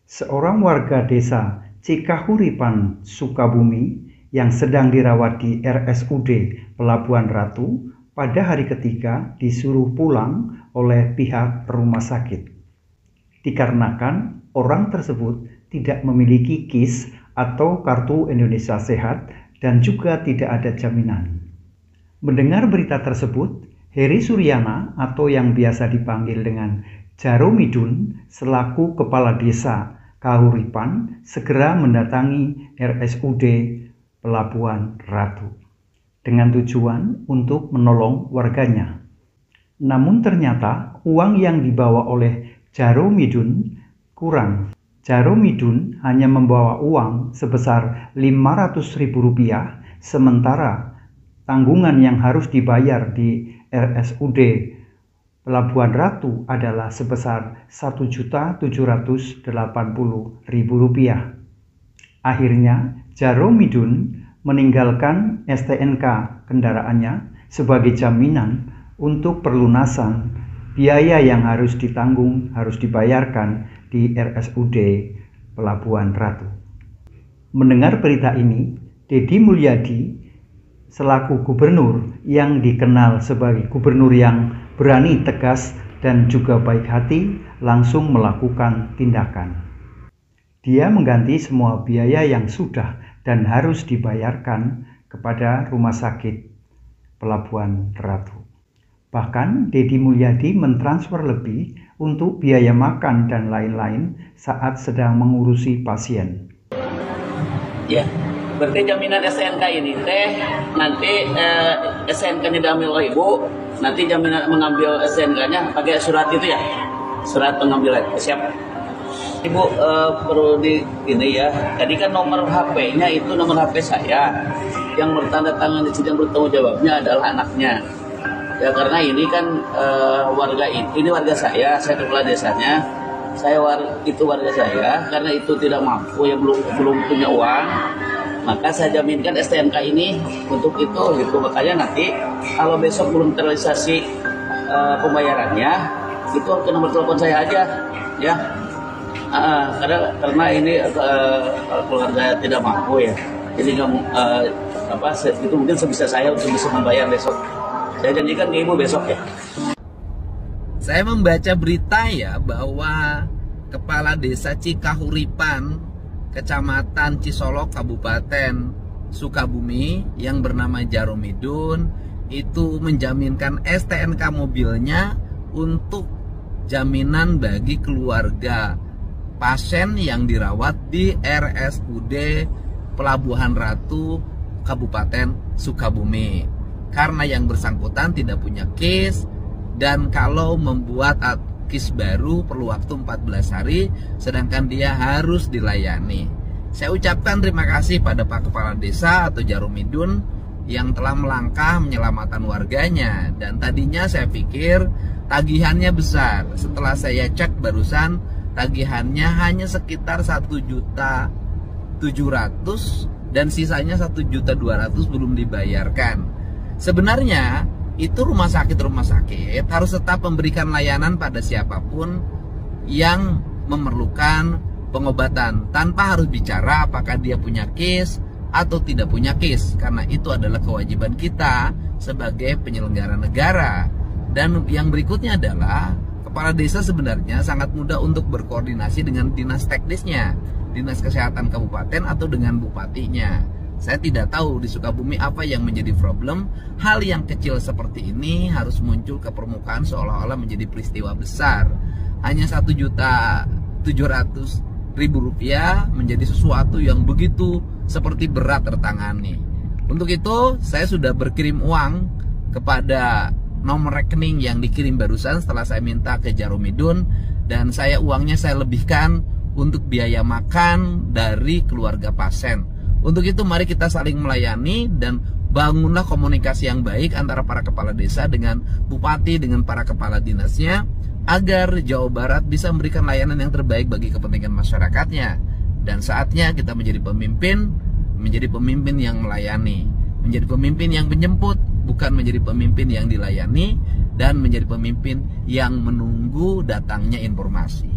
Seorang warga desa Cikahuripan, Sukabumi yang sedang dirawat di RSUD Pelabuhan Ratu pada hari ketiga disuruh pulang oleh pihak rumah sakit. Dikarenakan orang tersebut tidak memiliki KIS atau Kartu Indonesia Sehat dan juga tidak ada jaminan. Mendengar berita tersebut, Heri Suryana atau yang biasa dipanggil dengan Jaromidun selaku Kepala Desa Kahuripan segera mendatangi RSUD Pelabuhan Ratu dengan tujuan untuk menolong warganya. Namun ternyata uang yang dibawa oleh Jaromidun kurang. Jaromidun hanya membawa uang sebesar Rp500.000, sementara tanggungan yang harus dibayar di RSUD Pelabuhan Ratu adalah sebesar Rp1.780.000. Akhirnya Jaromidun meninggalkan STNK kendaraannya sebagai jaminan untuk perlunasan biaya yang harus dibayarkan di RSUD Pelabuhan Ratu. Mendengar berita ini, Deddy Mulyadi selaku gubernur yang dikenal sebagai gubernur yang berani, tegas, dan juga baik hati langsung melakukan tindakan. Dia mengganti semua biaya yang sudah dan harus dibayarkan kepada Rumah Sakit Pelabuhan Ratu. Bahkan Deddy Mulyadi mentransfer lebih untuk biaya makan dan lain-lain saat sedang mengurusi pasien. Ya, berarti jaminan STNK ini nanti STNK-nya diambil oleh ibu, nanti jaminan mengambil STNK-nya pakai surat itu ya, surat pengambilan. Siap. Ibu perlu ini ya, tadi kan nomor HP-nya itu nomor HP saya, yang bertanda tangan di sini yang bertanggung jawabnya adalah anaknya. Ya karena ini kan ini warga saya kepala desanya, itu warga saya, karena itu tidak mampu ya belum punya uang, maka saya jaminkan STNK ini untuk itu gitu. Makanya nanti kalau besok belum terrealisasi pembayarannya, itu ke nomor telepon saya aja ya. Karena ini keluarga tidak mampu ya, jadi itu mungkin sebisa saya untuk bisa membayar besok. Saya janjikan ke ibu besok ya. Saya membaca berita ya bahwa Kepala Desa Cikahuripan, Kecamatan Cisolok, Kabupaten Sukabumi yang bernama Jaromidun itu menjaminkan STNK mobilnya untuk jaminan bagi keluarga pasien yang dirawat di RSUD Pelabuhan Ratu, Kabupaten Sukabumi. Karena yang bersangkutan tidak punya KIS, dan kalau membuat KIS baru perlu waktu 14 hari, sedangkan dia harus dilayani. Saya ucapkan terima kasih pada Pak Kepala Desa atau Jaromidun yang telah melangkah menyelamatkan warganya. Dan tadinya saya pikir tagihannya besar. Setelah saya cek barusan, tagihannya hanya sekitar 1.700.000 dan sisanya 1.200.000 belum dibayarkan. Sebenarnya itu rumah sakit harus tetap memberikan layanan pada siapapun yang memerlukan pengobatan tanpa harus bicara apakah dia punya KIS atau tidak punya KIS, karena itu adalah kewajiban kita sebagai penyelenggara negara. Dan yang berikutnya adalah kepala desa sebenarnya sangat mudah untuk berkoordinasi dengan dinas teknisnya, dinas kesehatan kabupaten atau dengan bupatinya. Saya tidak tahu di Sukabumi apa yang menjadi problem. Hal yang kecil seperti ini harus muncul ke permukaan seolah-olah menjadi peristiwa besar. Hanya Rp1.700.000 menjadi sesuatu yang begitu seperti berat tertangani. Untuk itu saya sudah berkirim uang kepada nomor rekening yang dikirim barusan setelah saya minta ke Jaromidun, dan uangnya saya lebihkan untuk biaya makan dari keluarga pasien. Untuk itu mari kita saling melayani dan bangunlah komunikasi yang baik antara para kepala desa dengan bupati, dengan para kepala dinasnya, agar Jawa Barat bisa memberikan layanan yang terbaik bagi kepentingan masyarakatnya. Dan saatnya kita menjadi pemimpin yang melayani, menjadi pemimpin yang menjemput, bukan menjadi pemimpin yang dilayani, dan menjadi pemimpin yang menunggu datangnya informasi.